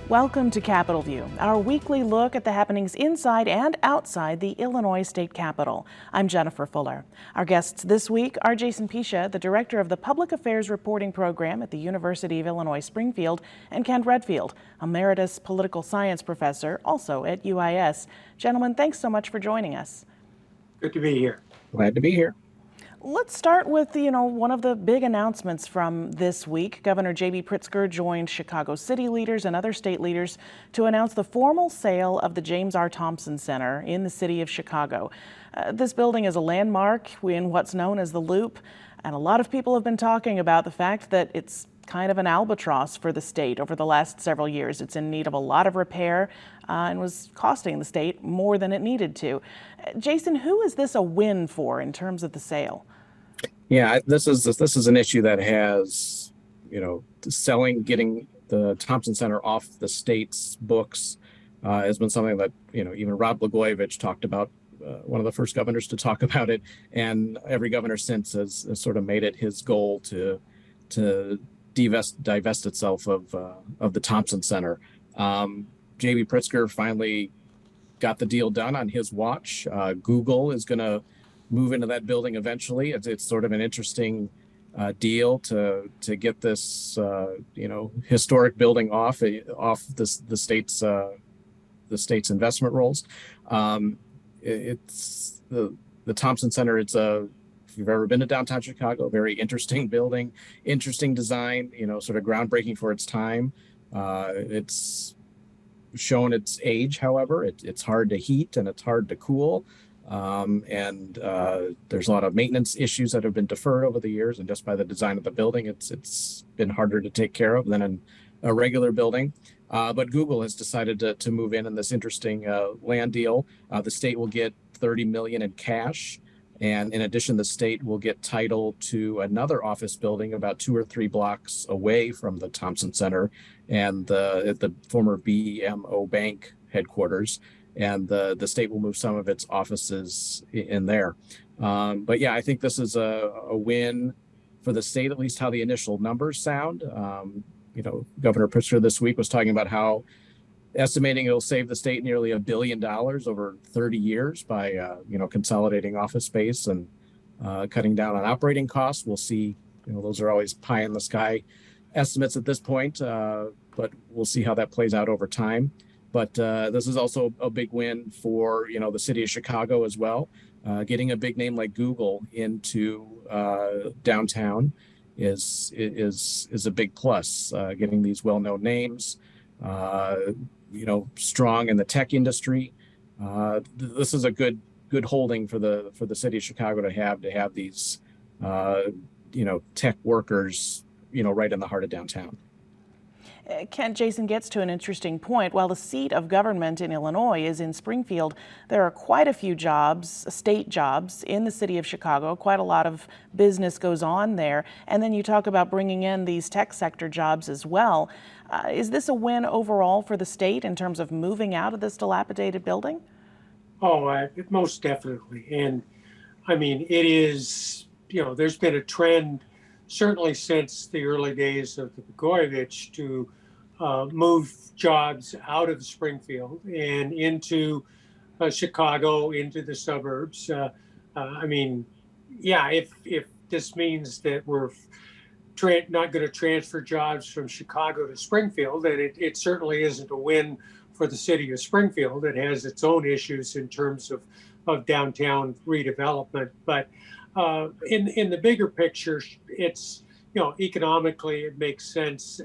Welcome to Capitol View, our weekly look at the happenings inside and outside the Illinois State Capitol. I'm Jennifer Fuller. Our guests this week are Jason Piscia, the director of the Public Affairs Reporting Program at the University of Illinois Springfield, and Kent Redfield, emeritus political science professor, also at UIS. Gentlemen, thanks so much for joining us. Good to be here. Glad to be here. Let's start with, one of the big announcements from this week. Governor J.B. Pritzker joined Chicago city leaders and other state leaders to announce the formal sale of the James R. Thompson Center in the city of Chicago. This building is a landmark in what's known as the Loop, and a lot of people have been talking about the fact that it's kind of an albatross for the state over the last several years. It's in need of a lot of repair and was costing the state more than it needed to. Jason, who is this a win for in terms of the sale? Yeah, this is an issue that has, getting the Thompson Center off the state's books has been something that, even Rod Blagojevich talked about, one of the first governors to talk about it, and every governor since has sort of made it his goal to divest itself of the Thompson Center. J.B. Pritzker finally got the deal done on his watch. Google is going to move into that building eventually. It's sort of an interesting deal to get this historic building off the state's investment rolls. It's the Thompson Center. If you've ever been to downtown Chicago, very interesting building, interesting design, sort of groundbreaking for its time. It's shown its age, however. It's hard to heat and it's hard to cool. And there's a lot of maintenance issues that have been deferred over the years. And just by the design of the building, it's been harder to take care of than in a regular building. But Google has decided to move in this interesting land deal. The state will get $30 million in cash. And in addition, the state will get title to another office building about 2 or 3 blocks away from the Thompson Center and the former BMO Bank headquarters. And the state will move some of its offices in there. But yeah, I think this is a win for the state, at least how the initial numbers sound. Governor Pritzker this week was talking about how estimating it'll save the state nearly $1 billion over 30 years by consolidating office space and cutting down on operating costs. We'll see. Those are always pie in the sky estimates at this point, but we'll see how that plays out over time. But this is also a big win for the city of Chicago as well. Getting a big name like Google into downtown is a big plus. Getting these well-known names, strong in the tech industry. This is a good holding for the city of Chicago to have these tech workers right in the heart of downtown. Kent, Jason gets to an interesting point. While the seat of government in Illinois is in Springfield, there are quite a few jobs, state jobs, in the city of Chicago. Quite a lot of business goes on there. And then you talk about bringing in these tech sector jobs as well. Is this a win overall for the state in terms of moving out of this dilapidated building? Oh, most definitely. And I mean, it is, there's been a trend certainly since the early days of the Blagojevich to move jobs out of Springfield and into Chicago, into the suburbs. If this means that we're not going to transfer jobs from Chicago to Springfield, then it certainly isn't a win for the city of Springfield. It has its own issues in terms of downtown redevelopment. But in the bigger picture, it's, economically it makes sense.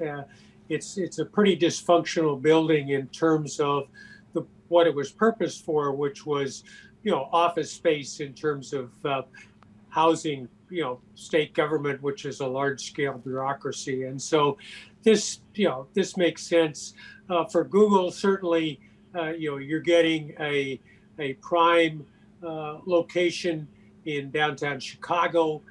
It's a pretty dysfunctional building in terms of what it was purposed for, which was, office space in terms of housing, state government, which is a large scale bureaucracy. And so this makes sense for Google. Certainly, you're getting a prime location in downtown Chicago.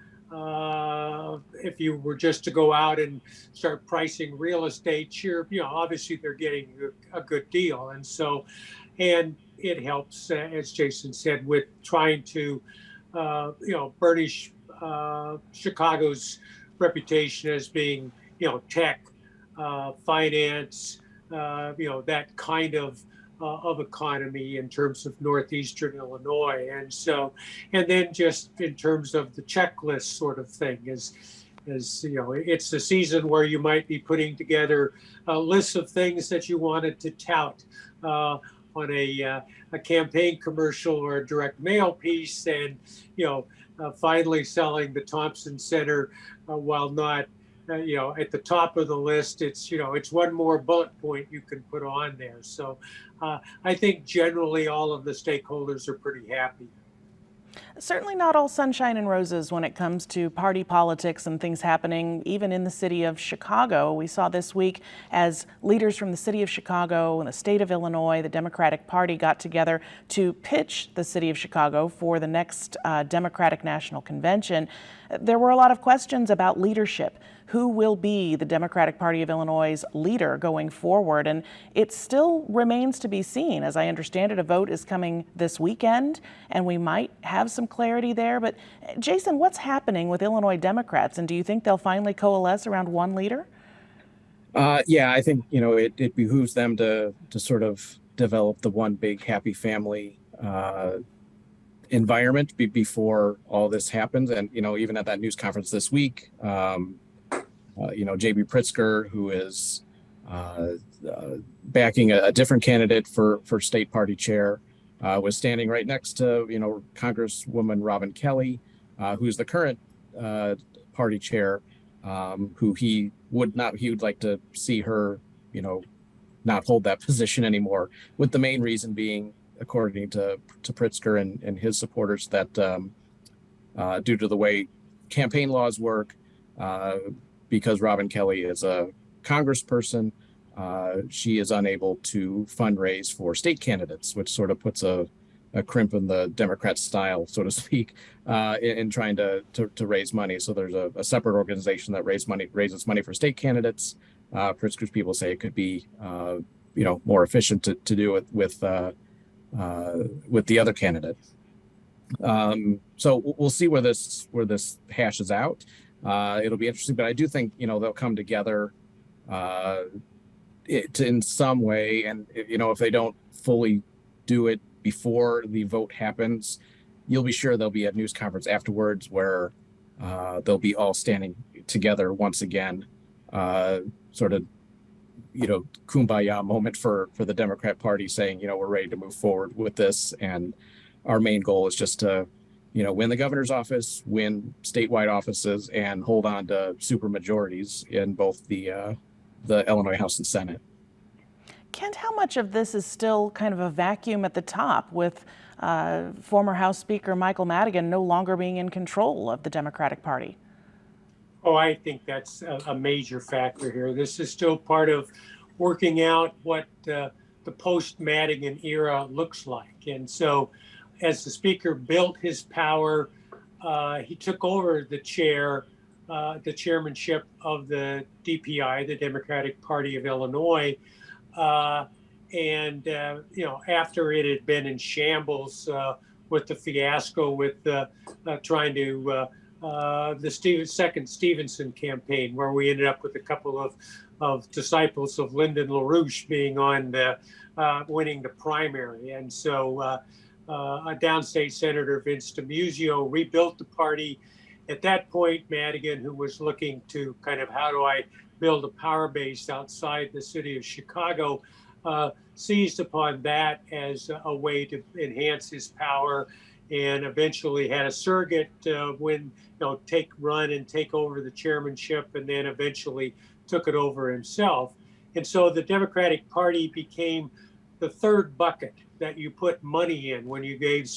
If you were just to go out and start pricing real estate, obviously they're getting a good deal. And so, and it helps, as Jason said, with trying to, burnish Chicago's reputation as being, tech, finance, that kind of economy in terms of northeastern Illinois. And so, and then just in terms of the checklist sort of thing is it's the season where you might be putting together a list of things that you wanted to tout on a campaign commercial or a direct mail piece, and finally selling the Thompson Center while not at the top of the list. It's one more bullet point you can put on there. So I think generally all of the stakeholders are pretty happy. Certainly not all sunshine and roses when it comes to party politics and things happening even in the city of Chicago. We saw this week as leaders from the city of Chicago and the state of Illinois, the Democratic Party, got together to pitch the city of Chicago for the next Democratic National Convention. There were a lot of questions about leadership. Who will be the Democratic Party of Illinois' leader going forward? And it still remains to be seen. As I understand it, a vote is coming this weekend, and we might have some clarity there. But Jason, what's happening with Illinois Democrats? And do you think they'll finally coalesce around one leader? Yeah, I think, it behooves them to sort of develop the one big happy family environment before all this happens. And, even at that news conference this week, JB Pritzker, who is backing a different candidate for state party chair, was standing right next to, Congresswoman Robin Kelly, who's the current party chair, who he would like to see her, not hold that position anymore, with the main reason being, according to Pritzker and his supporters, that due to the way campaign laws work, because Robin Kelly is a congressperson, she is unable to fundraise for state candidates, which sort of puts a crimp in the Democrat style, so to speak, in trying to raise money. So there's a separate organization that raises money for state candidates. Pritzker's people say it could be, more efficient to do it with the other candidate. So we'll see where this hashes out. It'll be interesting, but I do think, they'll come together in some way. And, if they don't fully do it before the vote happens, you'll be sure there'll be a news conference afterwards where they'll be all standing together once again, sort of, kumbaya moment for the Democrat Party, saying, we're ready to move forward with this. And our main goal is just to win the governor's office, win statewide offices, and hold on to super majorities in both the Illinois House and Senate. Kent, how much of this is still kind of a vacuum at the top, with former House Speaker Michael Madigan no longer being in control of the Democratic Party? Oh, I think that's a major factor here. This is still part of working out what the post-Madigan era looks like. And so as the speaker built his power, he took over the chairmanship of the DPI, the Democratic Party of Illinois. After it had been in shambles with the fiasco with trying to the second Stevenson campaign, where we ended up with a couple of disciples of Lyndon LaRouche being on winning the primary. And so a downstate Senator Vince DiMuzio rebuilt the party. At that point, Madigan, who was looking to kind of, how do I build a power base outside the city of Chicago, seized upon that as a way to enhance his power, and eventually had a surrogate take over the chairmanship, and then eventually took it over himself. And so the Democratic Party became the third bucket that you put money in when you gave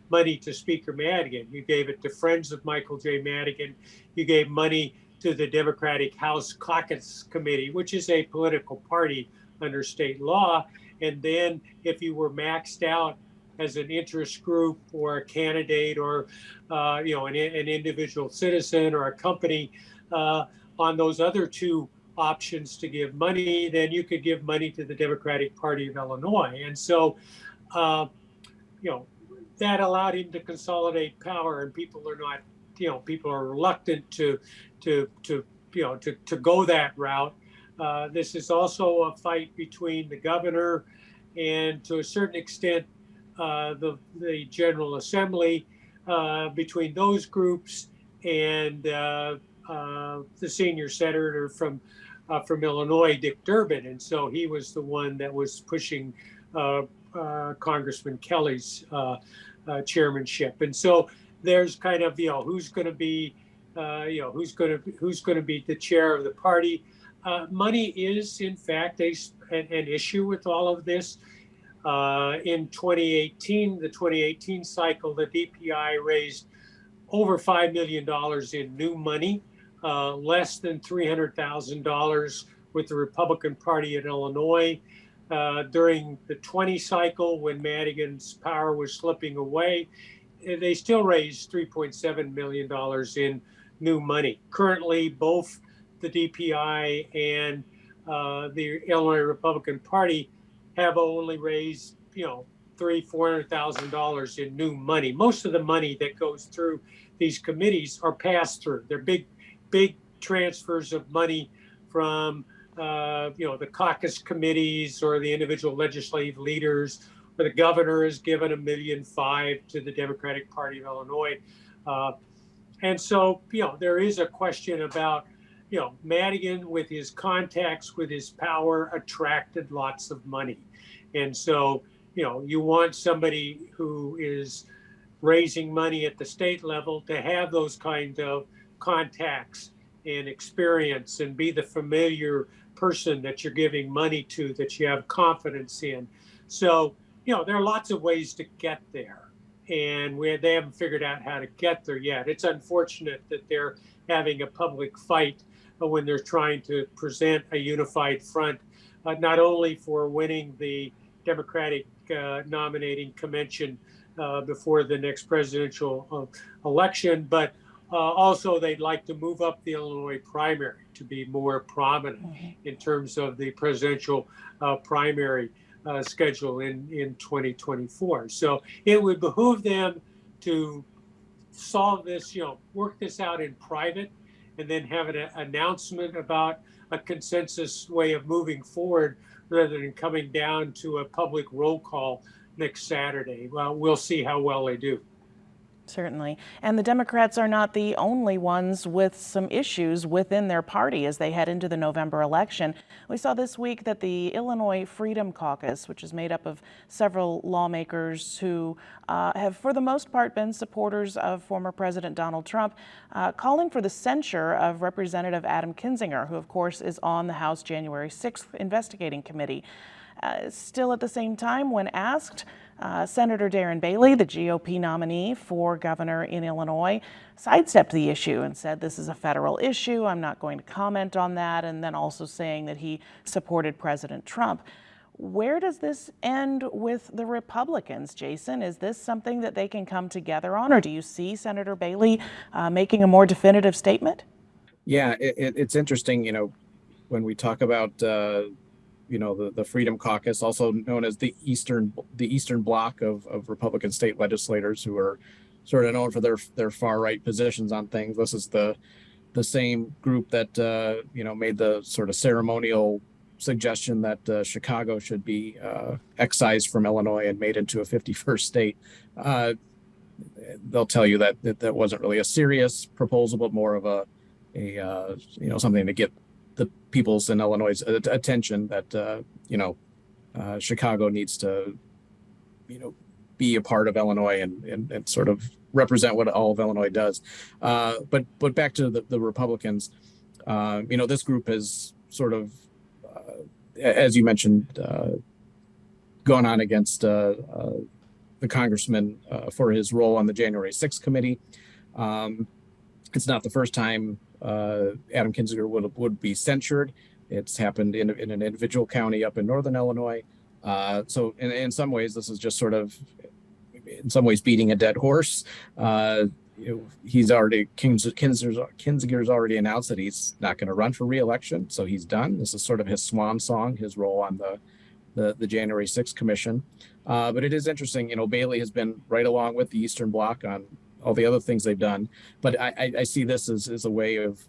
money to Speaker Madigan. You gave it to friends of Michael J. Madigan. You gave money to the Democratic House Caucus Committee, which is a political party under state law. And then if you were maxed out as an interest group or a candidate or an individual citizen or a company on those other two options to give money, then you could give money to the Democratic Party of Illinois. And so, that allowed him to consolidate power, and people are reluctant to go that route. This is also a fight between the governor and, to a certain extent, the General Assembly, between those groups and the senior senator from Illinois, Dick Durbin. And so he was the one that was pushing Congressman Kelly's chairmanship. And so there's kind of, who's going to be, who's going to be the chair of the party. Money is, in fact, an issue with all of this. In 2018, the 2018 cycle, the DPI raised over $5 million in new money, less than $300,000 with the Republican Party in Illinois. During the 20 cycle, when Madigan's power was slipping away, they still raised $3.7 million in new money. Currently, both the DPI and the Illinois Republican Party have only raised, $400,000 in new money. Most of the money that goes through these committees are passed through. They're big transfers of money from, the caucus committees or the individual legislative leaders, or the governor has given $1.5 million to the Democratic Party of Illinois. And so, there is a question about, Madigan, with his contacts, with his power, attracted lots of money. And so, you want somebody who is raising money at the state level to have those kind of contacts and experience and be the familiar person that you're giving money to, that you have confidence in. So, there are lots of ways to get there, and they haven't figured out how to get there yet. It's unfortunate that they're having a public fight when they're trying to present a unified front, not only for winning the Democratic nominating convention before the next presidential election, but also they'd like to move up the Illinois primary to be more prominent in terms of the presidential primary schedule in 2024. So it would behoove them to solve this, work this out in private, and then have an announcement about a consensus way of moving forward rather than coming down to a public roll call next Saturday. Well, we'll see how well they do. Certainly. And the Democrats are not the only ones with some issues within their party as they head into the November election. We saw this week that the Illinois Freedom Caucus, which is made up of several lawmakers who have for the most part been supporters of former President Donald Trump, calling for the censure of Representative Adam Kinzinger, who of course is on the House January 6th investigating committee. Still at the same time, when asked, Senator Darren Bailey, the GOP nominee for governor in Illinois, sidestepped the issue and said this is a federal issue. I'm not going to comment on that. And then also saying that he supported President Trump. Where does this end with the Republicans, Jason? Is this something that they can come together on, or do you see Senator Bailey making a more definitive statement? Yeah, it's interesting, when we talk about the Freedom Caucus, also known as the Eastern Bloc of Republican state legislators who are sort of known for their far right positions on things. This is the same group that made the sort of ceremonial suggestion that Chicago should be excised from Illinois and made into a 51st state. They'll tell you that wasn't really a serious proposal, but more of a something to get the people's in Illinois' attention that Chicago needs to be a part of Illinois and sort of represent what all of Illinois does. But back to the Republicans, this group has sort of, as you mentioned, gone on against the congressman for his role on the January 6th committee. It's not the first time Adam Kinzinger would be censured. It's happened in an individual county up in northern Illinois. So in some ways, this is just sort of, in some ways, beating a dead horse. He's already, Kinzinger's already announced that he's not going to run for re-election, so he's done. This is sort of his swan song, his role on the January 6th commission. But it is interesting, Bailey has been right along with the Eastern Bloc on all the other things they've done. But I see this as a way of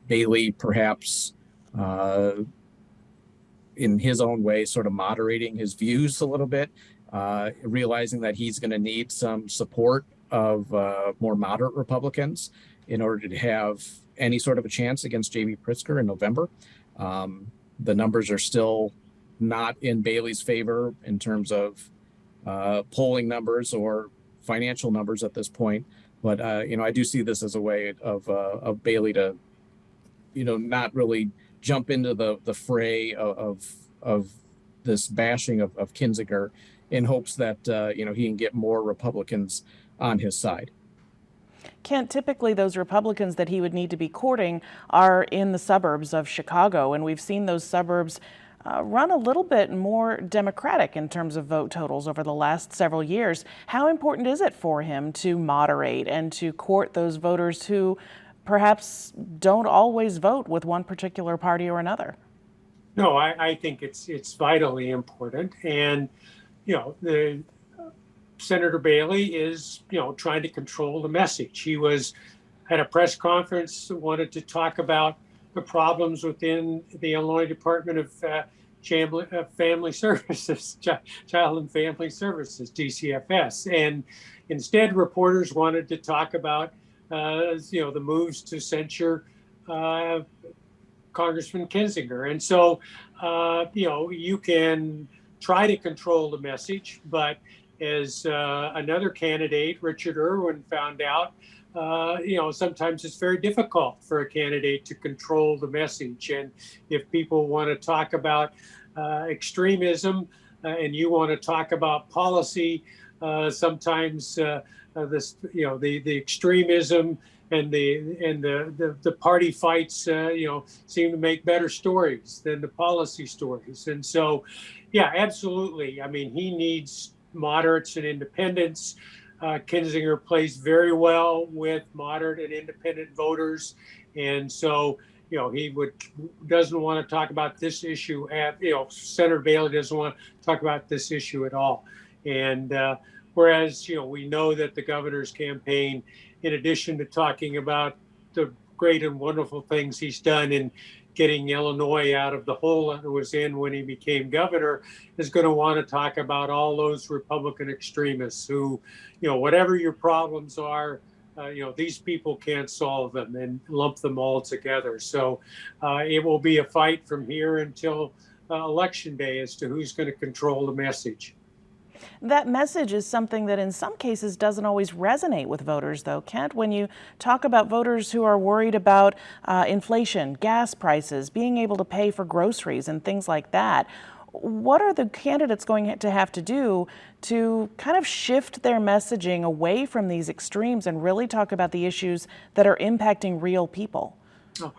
Bailey perhaps uh, in his own way, sort of moderating his views a little bit, realizing that he's going to need some support of more moderate Republicans in order to have any sort of a chance against J.B. Pritzker in November. The numbers are still not in Bailey's favor in terms of polling numbers or financial numbers at this point. But I do see this as a way of Bailey to, not really jump into the fray of this bashing of Kinzinger in hopes that he can get more Republicans on his side. Kent, typically those Republicans that he would need to be courting are in the suburbs of Chicago, and we've seen those suburbs run a little bit more Democratic in terms of vote totals over the last several years. How important is it for him to moderate and to court those voters who perhaps don't always vote with one particular party or another? No, I think it's vitally important, and the Senator Bailey is trying to control the message. He was at a press conference, wanted to talk about the problems within the Illinois Department of Family Services, Child and Family Services, DCFS, and instead reporters wanted to talk about the moves to censure Congressman Kinzinger. And so you can try to control the message, but as another candidate, Richard Irwin, found out, sometimes it's very difficult for a candidate to control the message. And if people want to talk about extremism and you want to talk about policy, sometimes the extremism and the party fights, seem to make better stories than the policy stories. And so, yeah, absolutely. I mean, he needs moderates and independents. Kinzinger plays very well with moderate and independent voters, and so he doesn't want to talk about this issue. Senator Bailey doesn't want to talk about this issue at all. And whereas we know that the governor's campaign, in addition to talking about the great and wonderful things he's done in getting Illinois out of the hole that it was in when he became governor, is going to want to talk about all those Republican extremists who, whatever your problems are, these people can't solve them, and lump them all together. So it will be a fight from here until Election Day as to who's going to control the message. That message is something that in some cases doesn't always resonate with voters, though, Kent. When you talk about voters who are worried about inflation, gas prices, being able to pay for groceries and things like that, what are the candidates going to have to do to kind of shift their messaging away from these extremes and really talk about the issues that are impacting real people? You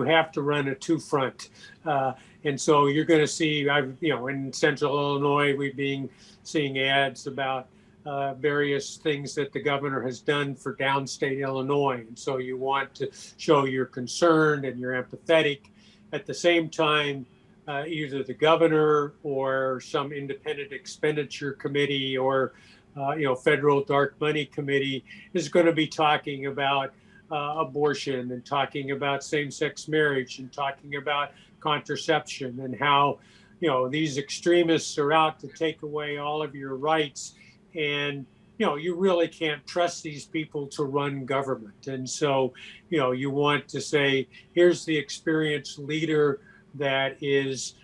have to run a two-front. And so you're going to see, in Central Illinois, we've been seeing ads about various things that the governor has done for downstate Illinois. And so you want to show you're concerned and you're empathetic. At the same time, either the governor or some independent expenditure committee or, federal dark money committee is going to be talking about abortion and talking about same-sex marriage and talking about contraception and how these extremists are out to take away all of your rights, and you really can't trust these people to run government. And so you want to say, here's the experienced leader that is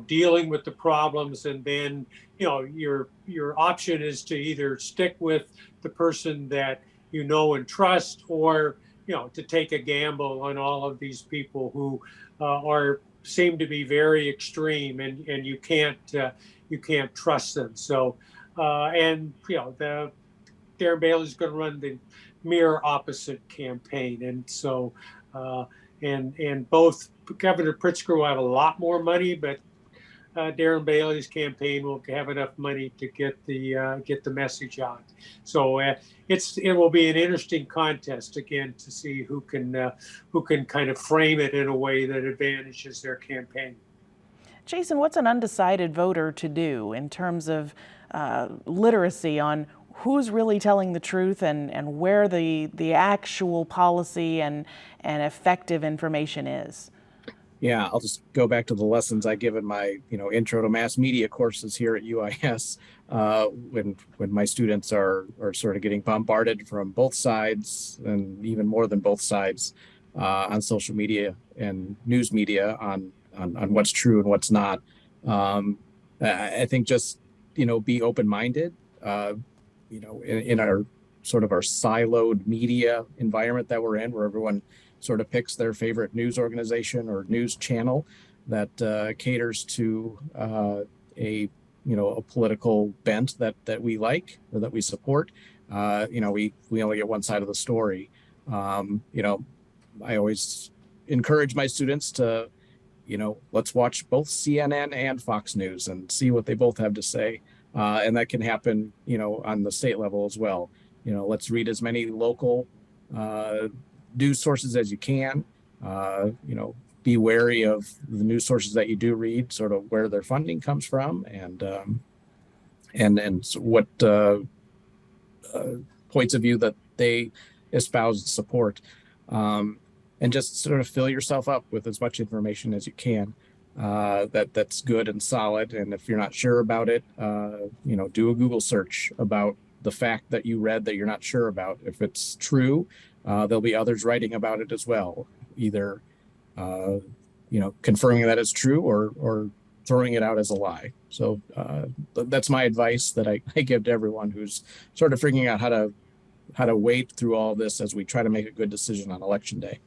dealing with the problems, and then your option is to either stick with the person that and trust, or to take a gamble on all of these people who seem to be very extreme, and you can't trust them. So Darren Bailey's going to run the mirror opposite campaign, and so and both Governor Pritzker will have a lot more money, but Darren Bailey's campaign will have enough money to get the message out. So it will be an interesting contest again to see who can kind of frame it in a way that advantages their campaign. Jason, what's an undecided voter to do in terms of literacy on who's really telling the truth and where the actual policy and effective information is? Yeah, I'll just go back to the lessons I give in my, intro to mass media courses here at UIS. When my students are sort of getting bombarded from both sides, and even more than both sides, on social media and news media on what's true and what's not. I think just be open minded. In our sort of our siloed media environment that we're in, where everyone sort of picks their favorite news organization or news channel that caters to a political bent that we like or that we support. We only get one side of the story. I always encourage my students to, let's watch both CNN and Fox News and see what they both have to say. And that can happen, on the state level as well. Let's read as many local news sources as you can. Be wary of the news sources that you do read, sort of where their funding comes from, and what points of view that they espouse and support, and just sort of fill yourself up with as much information as you can. That's good and solid. And if you're not sure about it, do a Google search about the fact that you read that you're not sure about. If it's true, there'll be others writing about it as well, either confirming that it's true or throwing it out as a lie. So that's my advice that I give to everyone who's sort of figuring out how to wade through all this as we try to make a good decision on Election Day.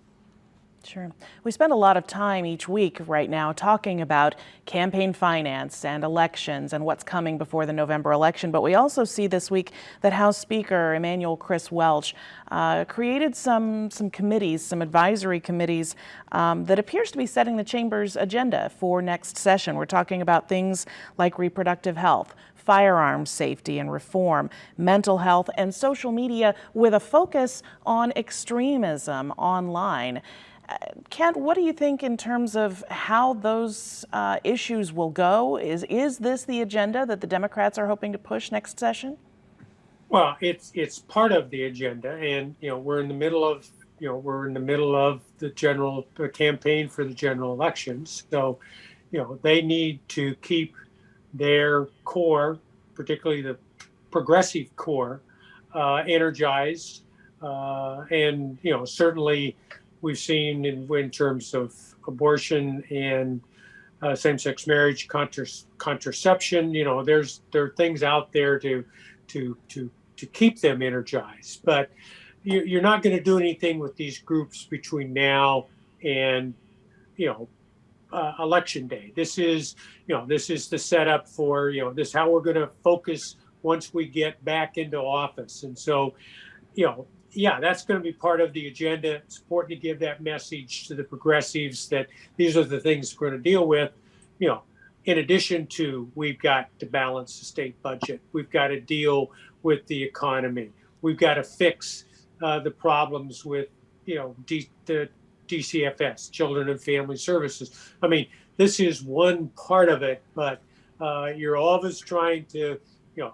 Sure. We spend a lot of time each week right now talking about campaign finance and elections and what's coming before the November election. But we also see this week that House Speaker Emanuel Chris Welch created some committees, some advisory committees that appears to be setting the chamber's agenda for next session. We're talking about things like reproductive health, firearms safety and reform, mental health, and social media with a focus on extremism online. Kent, what do you think in terms of how those issues will go? Is this the agenda that the Democrats are hoping to push next session? Well, it's part of the agenda, and we're in the middle of the general campaign for the general elections. So, they need to keep their core, particularly the progressive core, energized, and certainly. We've seen in terms of abortion and same-sex marriage, contraception. There are things out there to keep them energized. But you're not going to do anything with these groups between now and Election Day. This is the setup for this how we're going to focus once we get back into office. And so yeah, that's going to be part of the agenda. It's important to give that message to the progressives that these are the things we're going to deal with. In addition to, we've got to balance the state budget. We've got to deal with the economy. We've got to fix the problems with, the DCFS, Children and Family Services. I mean, this is one part of it, but you're always trying to,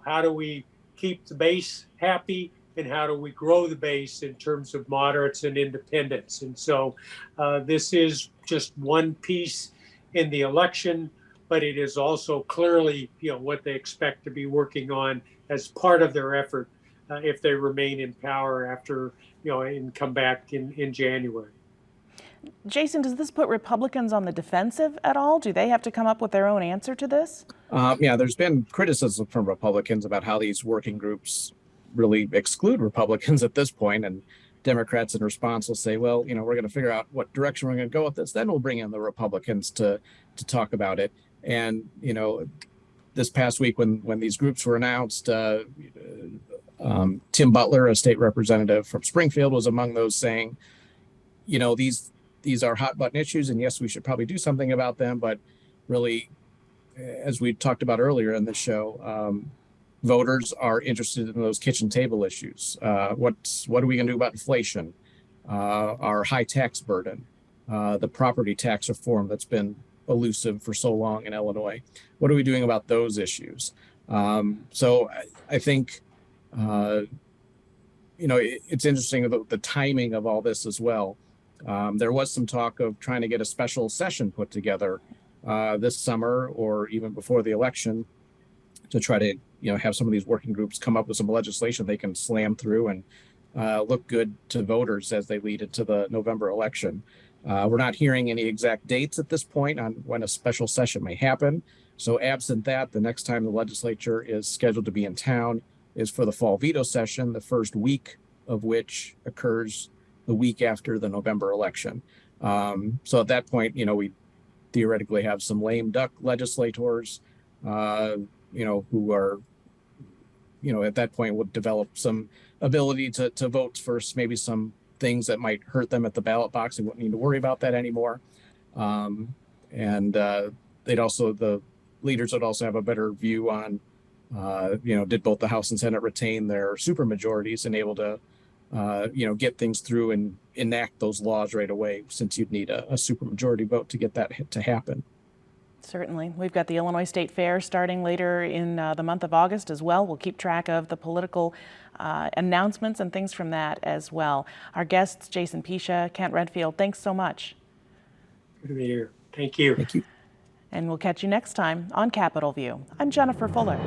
how do we keep the base happy? And how do we grow the base in terms of moderates and independents? And so this is just one piece in the election, but it is also clearly, what they expect to be working on as part of their effort if they remain in power after, and come back in January. Jason, does this put Republicans on the defensive at all? Do they have to come up with their own answer to this? Yeah, there's been criticism from Republicans about how these working groups really exclude Republicans at this point, and Democrats in response will say, well, we're going to figure out what direction we're going to go with this, then we'll bring in the Republicans to talk about it. And this past week when these groups were announced, Tim Butler, a state representative from Springfield, was among those saying, these are hot button issues, and yes, we should probably do something about them, but really, as we talked about earlier in this show, voters are interested in those kitchen table issues. What are we going to do about inflation, our high tax burden, the property tax reform that's been elusive for so long in Illinois? What are we doing about those issues? So I think, it's interesting about the timing of all this as well. There was some talk of trying to get a special session put together this summer or even before the election to try to have some of these working groups come up with some legislation they can slam through and look good to voters as they lead into the November election. We're not hearing any exact dates at this point on when a special session may happen. So absent that, the next time the legislature is scheduled to be in town is for the fall veto session, the first week of which occurs the week after the November election. So at that point, we theoretically have some lame duck legislators, who are, at that point would develop some ability to vote for maybe some things that might hurt them at the ballot box. They wouldn't need to worry about that anymore. The leaders would also have a better view on, did both the House and Senate retain their supermajorities and able to, get things through and enact those laws right away, since you'd need a supermajority vote to get that to happen. Certainly. We've got the Illinois State Fair starting later in the month of August as well. We'll keep track of the political announcements and things from that as well. Our guests, Jason Piscia, Kent Redfield, thanks so much. Good to be here. Thank you. Thank you. And we'll catch you next time on Capitol View. I'm Jennifer Fuller.